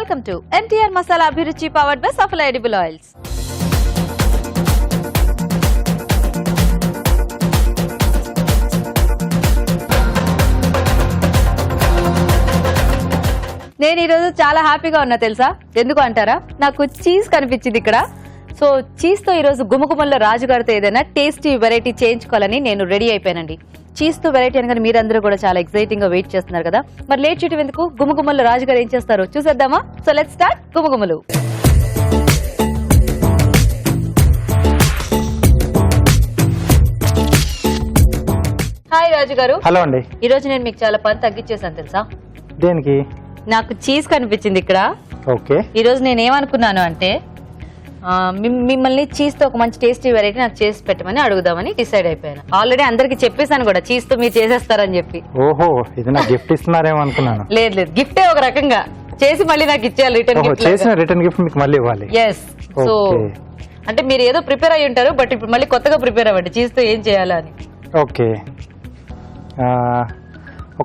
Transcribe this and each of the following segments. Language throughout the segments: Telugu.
Welcome to MTR Masala Abhiruchi powered by Safala Edible Oils. నేను ఈరోజు చాలా హ్యాపీగా ఉన్నా తెలుసా, ఎందుకు అంటారా, నాకు చీజ్ కనిపించింది ఇక్కడ. సో చీజ్తో ఈరోజు గుమగుమల్లో రాజుగారితో ఏదైనా టేస్టీ వెరైటీ చేయించుకోవాలని నేను రెడీ అయిపోయానండి. చీజ్తో వెరైటీ అనగానే మీరందరూ కూడా చాలా ఎక్సైటింగ్ గా వెయిట్ చేస్తున్నారు కదా, మరి లేట్ చేయడం ఎందుకు, గుమగుమల్లో రాజుగారు ఏం చేస్తారు చూసేద్దామా. సో లెట్స్ స్టార్ట్ గుమగుమలు. హాయ్ రాజుగారు. హలో అండి. ఈ రోజు నేను మీకు చాలా పని తగ్గించేసాను తెలుసా. దేనికి? నాకు చీజ్ కనిపించింది ఇక్కడ. ఓకే. ఈ రోజు నేను ఏమనుకున్నాను అంటే మిమ్మల్ని చీజ్ తో ఒక మంచి టేస్టీ వెరైటీ నాకు చేసి పెట్టమని అడుగుదామని డిసైడ్ అయిపోయాను. ఆల్రెడీ అందరికి చెప్పేశాను కూడా చీజ్ తో మీరు చేసేస్తారని చెప్పి. ఓహో, ఇది నాకు గిఫ్ట్ ఇస్తున్నారేమో అనుకున్నాను. లేదు లేదు, గిఫ్టే ఒక రకంగా చేసి మళ్ళీ నాకు ఇచ్చేయాలి రిటర్న్ గిఫ్ట్. చేసిన రిటర్న్ గిఫ్ట్ మీకు మళ్ళీ ఇవ్వాలి. ఎస్. సో అంటే మీరు ఏదో ప్రిపేర్ అయ్యి ఉంటారు, బట్ ఇప్పుడు మళ్ళీ కొత్తగా ప్రిపేర్ అవ్వండి చీజ్ తో ఏం చేయాలని. ఓకే.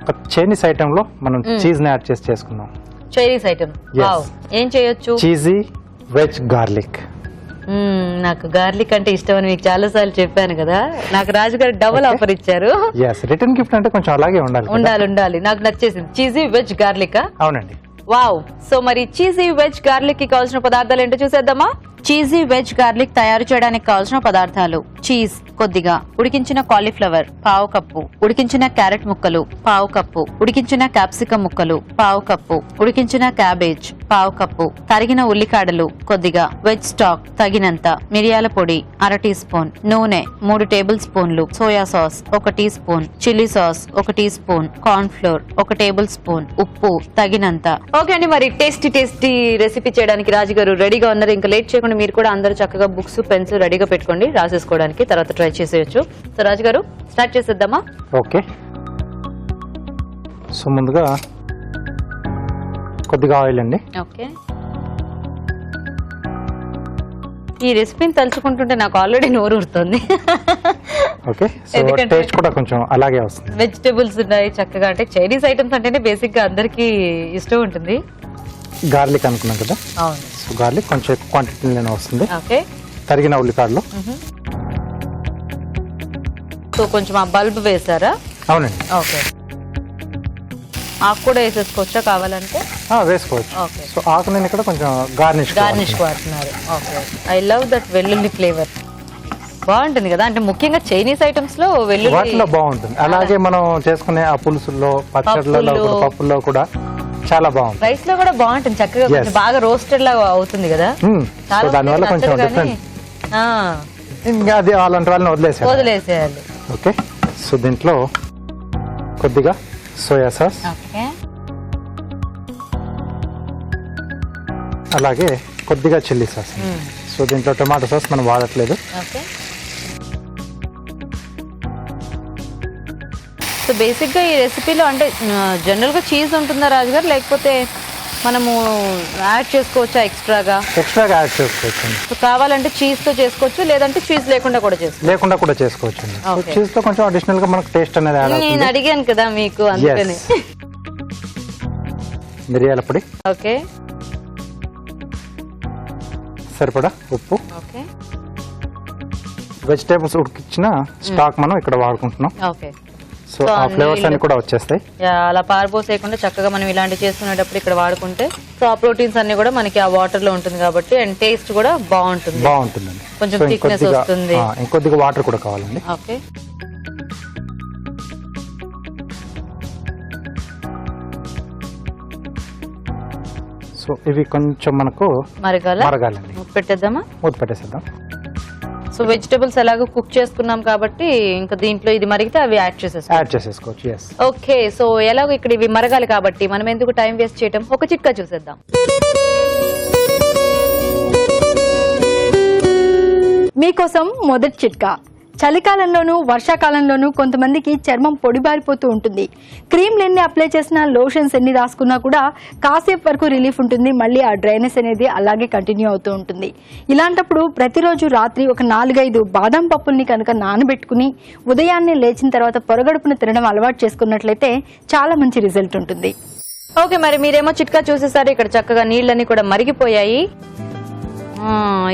ఒక చైనీస్ ఐటమ్ లో మనం చీజ్ ని యాడ్ చేసి చేసుకున్నాం. Chinese item. ఏం చేయొచ్చు? Cheesy veg garlic. నాకు గార్లిక్ అంటే ఇష్టం అని మీకు చాలా సార్లు చెప్పాను కదా. నాకు రాజుగారు డబుల్ ఆఫర్ ఇచ్చారు. రిటర్న్ గిఫ్ట్ అంటే కొంచెం అలాగే ఉండాలి. నాకు నచ్చేసింది. Cheesy veg garlic. అవునండి. వావ్. సో మరి చీజీ వెజ్ గార్లిక్ కి కావాల్సిన పదార్థాలు ఏంటో చూసేద్దామా. చీజీ వెజ్ గార్లిక్ తయారు చేయడానికి కావాల్సిన పదార్థాలు: చీజ్ కొద్దిగా, ఉడికించిన కాలీఫ్లవర్ పావు కప్పు, ఉడికించిన క్యారెట్ ముక్కలు పావు కప్పు, ఉడికించిన క్యాప్సికమ్ ముక్కలు పావు కప్పు, ఉడికించిన క్యాబేజ్ పావు కప్పు, తరిగిన ఉల్లికాడలు కొద్దిగా, వెజ్ స్టాక్ తగినంత, మిరియాల పొడి అర టీ స్పూన్, నూనె 3 టేబుల్ స్పూన్లు, soya sauce 1 teaspoon, chilli sauce 1 teaspoon, cornflour 1 tablespoon, ఉప్పు తగినంత. ఓకే అండి, మరి టేస్టీ రెసిపీ చేయడానికి రాజుగారు రెడీగా ఉన్నారు. ఇంకా లేట్ చేయకుండా మీరు కూడా అందరూ చక్కగా బుక్స్ పెన్స్ రెడీగా పెట్టుకోండి రాసేసుకోవడానికి, తర్వాత ట్రై చేసేయచ్చు. సో రాజుగారు స్టార్ట్ చేసేద్దామా. ఓకే. సో ముందుగా కొద్దిగా ఆయిల్ అండి. ఓకే. ఈ రెసిపీని తలుచుకుంటుంటే నాకు ఆల్రెడీ నోరు ఊరుతుంది. ఓకే. సో టేస్ట్ కూడా కొంచెం అలాగే వస్తుంది. వెజిటబుల్స్ ఉన్నాయి చక్కగా, అంటే చైనీస్ ఐటమ్స్ అంటేనే బేసిక్ గా అందరికి ఇష్టం ఉంటుంది. గార్లిక్ అనుకున్నాం కదా. అవును. సో గార్లిక్ కొంచెం క్వాంటిటీలోనే వస్తుంది. ఓకే. తరిగిన ఉల్లిపాయలు. సో కొంచెం ఆ బల్బ్ వేసారా? అవునండి. ఓకే. ఆకు కూడా వేసేసుకోవచ్చా కావాలంటే? వేసుకోవచ్చు. ఓకే. సో ఆకు నేను ఇక్కడ కొంచెం గార్నిష్ వాడుతున్నారు. ఓకే. ఐ లవ్ దట్ వెల్లుల్లి ఫ్లేవర్. బాగుంటుంది కదా, అంటే ముఖ్యంగా చైనీస్ ఐటమ్స్ లో వెల్లుల్లి బాగుంటుంది. అలాగే మనం చేసుకునే ఆ పులుసుల్లో, పచ్చళ్ళలో, పప్పుల్లో కూడా చాలా బాగుంటుంది. రైస్ లో కూడా బాగుంటుంది చక్కగా, కొంచెం బాగా రోస్టెడ్ లాగా అవుతుంది కదా. దానివల్ల కొంచెం డిఫరెంట్. ఇంకా అది అలాంటి వాళ్ళని వదిలేసేయాలి. ఓకే. సో దీంట్లో కొద్దిగా సోయా సాస్, అలాగే కొద్దిగా చిల్లీ సాస్. సో దీంట్లో టొమాటో సాస్ మనం వాడట్లేదు. సో బేసిక్ గా ఈ రెసిపీలో అంటే జనరల్ గా చీజ్ ఉంటుందా రాజుగారు, లేకపోతే మనము యాడ్ చేసుకోవచ్చా ఎక్స్ట్రాగా యాడ్ చేసుకోవచ్చు. సో కావాలంటే చీజ్ తో చేసుకోవచ్చు, లేదంటే చీజ్ లేకుండా కూడా చేసుకోవచ్చు. చీజ్ తో కొంచెం అడిషనల్ గా మనకు టేస్ట్ అనేది యాడ్ అవుతుంది. నేను అడిగాను కదా మీకు, అందుకని. మిరియాల పొడి. ఓకే. సరిపడా ఉప్పు. ఓకే. వెజిటేబుల్స్ ఉడికించిన స్టాక్ మనం ఇక్కడ వాడుకుంటున్నాం. ఓకే. సో ఆ ఫ్లేవర్స్ అన్ని కూడా వచ్చేస్తాయి. అలా పారిపోసేయకుండా చక్కగా మనం ఇలాంటి చేసుకునేటప్పుడు ఇక్కడ వాడుకుంటే సో ఆ ప్రోటీన్స్ అన్ని కూడా మనకి ఆ వాటర్ లో ఉంటుంది కాబట్టి, అండ్ టేస్ట్ కూడా బాగుంటుందండి. కొంచెం థిక్నెస్ వస్తుంది. ఇంకొద్దిగా వాటర్ కూడా కావాలండి. ఓకే. సో ఇవి కొంచెం మనకు మరగాలండి. మూత పెట్టేద్దాం. సో వెజిటబుల్స్ ఎలాగో కుక్ చేసుకున్నాం కాబట్టి ఇంకా దీంట్లో ఇది మరిగితే అవి యాడ్ చేసేసుకోవచ్చు. ఓకే. సో ఎలాగో ఇక్కడ ఇవి మరగాలి కాబట్టి మనం ఎందుకు టైం వేస్ట్ చేయటం, ఒక చిట్కా చూసేద్దాం. మీకోసం మొదటి చిట్కా. చలికాలంలోనూ వర్షాకాలంలోనూ కొంతమందికి చర్మం పొడిబారిపోతూ ఉంటుంది. క్రీమ్లు ఎన్ని అప్లై చేసినా, లోషన్స్ ఎన్ని రాసుకున్నా కూడా కాసేపు వరకు రిలీఫ్ ఉంటుంది, మళ్ళీ ఆ డ్రైనెస్ అనేది అలాగే కంటిన్యూ అవుతూ ఉంటుంది. ఇలాంటప్పుడు ప్రతిరోజు రాత్రి ఒక 4-5 బాదం పప్పుల్ని కనుక నానబెట్టుకుని ఉదయాన్నే లేచిన తర్వాత పొరగడుపున తినడం అలవాటు చేసుకున్నట్లయితే చాలా మంచి రిజల్ట్ ఉంటుంది. ఓకే, మరి మీరేమో చిట్కా చూసేసారు. ఇక్కడ చక్కగా నీళ్ళన్నీ కూడా మరిగిపోయాయి.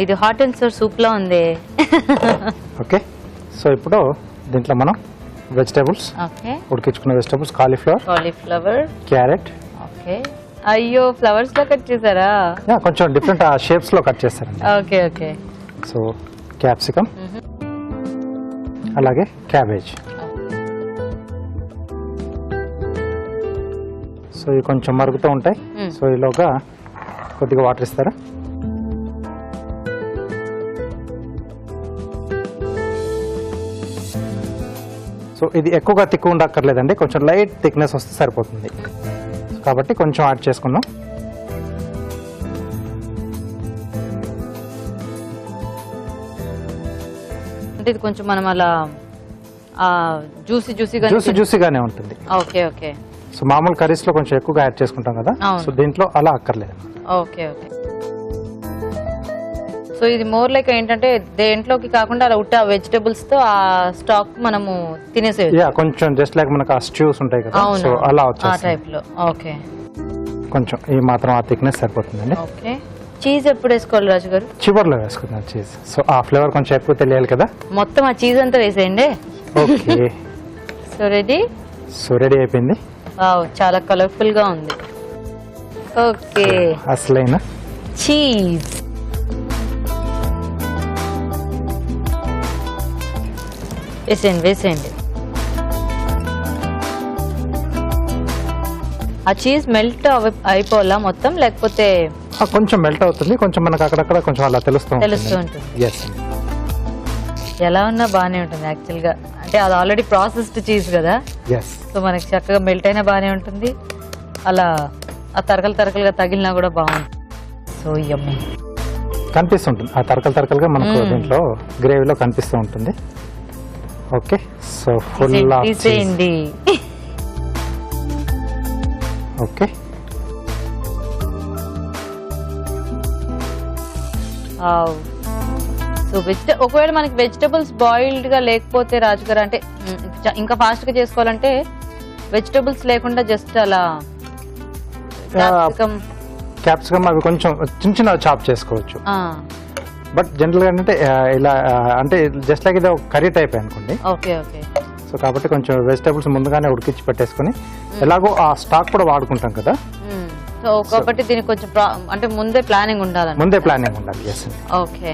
ఇది హాట్ అండ్ సోర్ సూప్ లా ఉంది. ఓకే, సో ఇప్పుడు దీంట్లో మనం వెజిటేబుల్స్, ఓకే, ఉడికించుకున్న వెజిటేబుల్స్, కాలీఫ్లవర్, క్యారెట్. ఓకే, అయ్యో ఫ్లవర్స్ లో కట్ చేశారా? కొంచెం డిఫరెంట్ షేప్స్ లో కట్ చేస్తారండి. Okay okay. సో క్యాప్సికమ్, అలాగే క్యాబేజ్. సో ఇవి కొంచెం మరుగుతూ ఉంటాయి. సో ఈలోగా కొద్దిగా వాటర్ ఇస్తారా? సో ఇది ఎక్కువగా తిక్కు ఉండక్కర్లేదండి, కొంచెం లైట్ థిక్నెస్ వస్తే సరిపోతుంది. కాబట్టి కొంచెం యాడ్ చేసుకుందాం. అంటే ఇది కొంచెం మనం అలా జ్యూసీగానే ఉంటుంది. Okay okay. సో మామూలు కర్రీస్ లో కొంచెం ఎక్కువగా యాడ్ చేసుకుంటాం కదా, సో దీంట్లో అలా అక్కర్లేదు. Okay okay. సో ఇది మోర్ లైక్ ఏంటంటే దేంట్లోకి కాకుండా అలా ఉట్ట వెజిటబుల్స్ తో ఆ స్టాక్ మనము తినేసేయచ్చు. కొంచెం జస్ట్ లైక్ మనకు ఆ స్ట్యూస్ ఉంటాయి కదా, సో అలా వచ్చేస్తుంది టైప్ లో. ఓకే, కొంచెం ఈ మాత్రం ఆ థిక్నెస్ సరిపోతుందండి. ఓకే. చీజ్ ఎప్పుడు వేసుకోవాలి రాజు గారు? చివర్లో వేసుకుందాం చీజ్. సో ఆ ఫ్లేవర్ కొంచెం ఎక్కువ తెలియాలి కదా. మొత్తం ఆ చీజ్ అంతా వేసేయండి. Okay. So ready. So ready అయిపోయింది. చాలా కలర్ఫుల్ గా ఉంది. ఓకే, అసలైన చీజ్. వేసేయండి వేసేయండి. ఆ చీజ్ మెల్ట్ అయిపోవాలా మొత్తం, లేకపోతే కొంచెం మెల్ట్ అవుతుంది, కొంచెం మనకు అక్కడక్కడ కొంచెం అలా తెలుస్తూ ఉంటుంది. ఎలా ఉన్నా బానే ఉంటుంది యాక్చువల్ గా. అంటే అది ఆల్రెడీ ప్రాసెస్డ్ చీజ్ కదా, సో మనకి చక్కగా మెల్ట్ అయినా బానే ఉంటుంది, అలా ఆ తరకలుగా తగిలినా కూడా బాగుంటుంది. సో యమ్మీ కనిపిస్తుంటుంది, ఆ తరకలుగా మనకు దీంట్లో గ్రేవీలో కనిపిస్తూ ఉంటుంది. ఓకే, సో ఫుల్ తీసేయండి. ఓకే, సో ఒకవేళ మనకి వెజిటబుల్స్ బాయిల్డ్ గా లేకపోతే రాజుగారు, అంటే ఇంకా ఫాస్ట్ గా చేసుకోవాలంటే వెజిటబుల్స్ లేకుండా జస్ట్ అలా క్యాప్సికమ్ అవి కొంచెం చిన్న చాప్ చేసుకోవచ్చు. బట్ జనరల్ గా అంటే ఇలా అంటే జస్ట్ లైక్ ఇది కర్రీ టైప్ అనుకోండి. Okay okay. సో కాబట్టి కొంచెం వెజిటబుల్స్ ముందుగానే ఉడికించి పెట్టేసుకుని, ఎలాగో ఆ స్టాక్ కూడా వాడుకుంటాం కదా, సో కాబట్టి దీనికి కొంచెం అంటే ముందే ప్లానింగ్ ఉండాలి. ఎస్. ఓకే.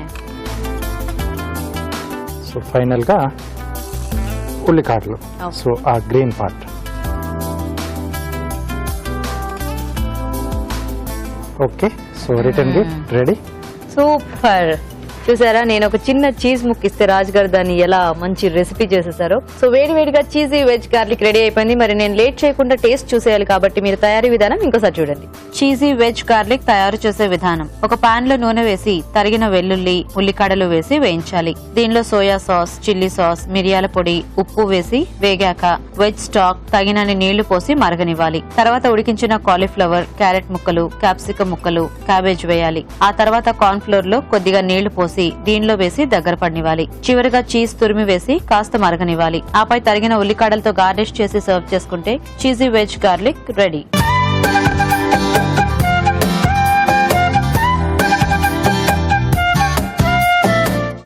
సో ఫైనల్ గా ఉల్లికాడలు, సో ఆ green part. Okay, so return gift ready. Super. చూసారా, నేను ఒక చిన్న చీజ్ ముక్కిస్తే రాజుగారు దాన్ని ఎలా మంచి రెసిపీ చేసేసారో. సో వేడివేడిగా చీజీ వెజ్ గార్లిక్ రెడీ అయిపోయింది. మరి నేను లేట్ చేయకుండా టేస్ట్ చూసేయాలి కాబట్టి మీరు తయారీ విధానం ఇంకోసారి చూడండి. చీజీ వెజ్ గార్లిక్ తయారు చేసే విధానం: ఒక పాన్ లో నూనె వేసి తరిగిన వెల్లుల్లి, ఉల్లికాడలు వేసి వేయించాలి. దీనిలో సోయా సాస్, చిల్లీ సాస్, మిరియాల పొడి, ఉప్పు వేసి వేగాక వెజ్ స్టాక్, తగినన్ని నీళ్లు పోసి మరగనివ్వాలి. తర్వాత ఉడికించిన కాలీఫ్లవర్, క్యారెట్ ముక్కలు, క్యాప్సికం ముక్కలు, క్యాబేజ్ వేయాలి. ఆ తర్వాత కార్న్ ఫ్లోర్ లో కొద్దిగా నీళ్లు పోసి దీనిలో వేసి దగ్గర పడినివ్వాలి. చివరిగా చీజ్ తురిమి వేసి కాస్త మరగనివ్వాలి. ఆపై తరిగిన ఉల్లికాడలతో గార్నిష్ చేసి సర్వ్ చేసుకుంటే cheesy veg garlic ready.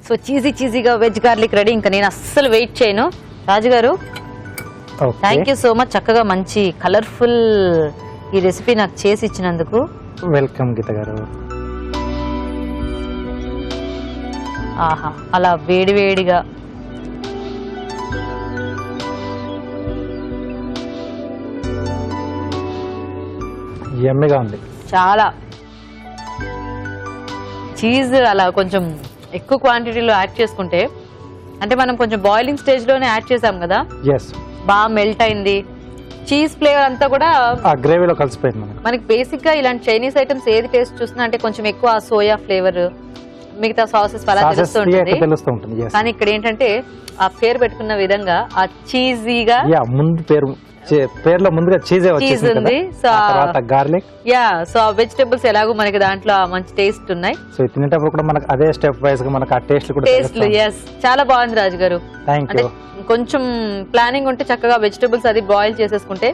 So చీజీగా వెజ్ గార్లిక్ రెడీ. ఇంకా నేను అస్సలు వెయిట్ చేయను. రాజుగారు, థ్యాంక్ యూ సో మచ్. చక్కగా మంచి కలర్ఫుల్ ఈ రెసిపీ నాకు చేసి ఇచ్చినందుకు. వెల్కమ్ గీత గారు. ఆహా, అలా వేడివేడిగా యమ్మీగా ఉంది. చాలా చీజ్ అలా కొంచెం ఎక్కువ క్వాంటిటీలో యాడ్ చేసుకుంటే, అంటే మనం కొంచెం బాయిలింగ్ స్టేజ్ లోనే యాడ్ చేసాం కదా, బాగా మెల్ట్ అయింది. చీజ్ ఫ్లేవర్ అంతా కూడా ఆ గ్రేవీలో కలిసిపోయింది. మనకి బేసిక్ గా ఇలాంటి చైనీస్ ఐటమ్స్ ఏది టేస్ట్ చూస్తున్నా అంటే కొంచెం ఎక్కువ సోయా ఫ్లేవర్, మిగతా సాసెస్ అలా తెలుస్తూ ఉంటుంది. కానీ ఇక్కడ ఏంటంటే ఆ పేరు పెట్టుకున్న విధంగా ఆ చీజీగా, ముందు పేరులో ముందుగా చీజ్ ఉంది. సో గార్లిక్, సో ఆ వెజిటబుల్స్ ఎలాగో మనకి దాంట్లో మంచి టేస్ట్ ఉన్నాయి. సో తినేటప్పుడు కూడా మనకి అదే స్టెప్ వైజ్ గా మనకి ఆ టేస్ట్ కూడా చాలా బాగుంది రాజు గారు. కొంచెం ప్లానింగ్ ఉంటే చక్కగా వెజిటబుల్స్ అది బాయిల్ చేసేసుకుంటే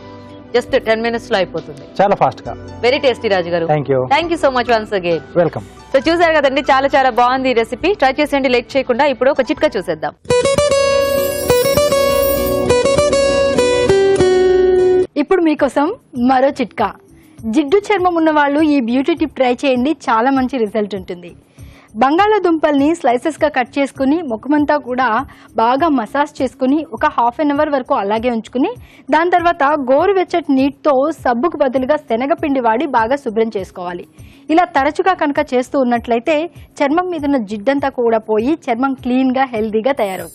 జస్ట్ 10 minutes లో అయిపోతుంది. చాలా ఫాస్ట్ గా. వెరీ టేస్టీ రాజు గారు. Thank you so much once again. Welcome. So చూసారు కదండి, చాలా చాలా బాగుంది ఈ రెసిపీ. ట్రై చేసేయండి లేట్ చేయకుండా. ఇప్పుడు ఒక చిట్కా చూసేద్దాం. ఇప్పుడు మీకోసం మరో చిట్కా. జిడ్డు చర్మం ఉన్న వాళ్ళు ఈ బ్యూటీ టిప్ ట్రై చేయండి, చాలా మంచి రిజల్ట్ ఉంటుంది. బంగాళాదుంపల్ని స్లైసెస్గా కట్ చేసుకుని ముఖమంతా కూడా బాగా మసాజ్ చేసుకుని ఒక హాఫ్ అన్ అవర్ వరకు అలాగే ఉంచుకుని దాని తర్వాత గోరువెచ్చటి నీటితో సబ్బుకు బదులుగా శనగపిండి వాడి బాగా శుభ్రం చేసుకోవాలి. ఇలా తరచుగా కనుక చేస్తూ ఉన్నట్లయితే చర్మం మీద ఉన్న జిడ్డంతా కూడా పోయి చర్మం క్లీన్గా హెల్దీగా తయారవుతుంది.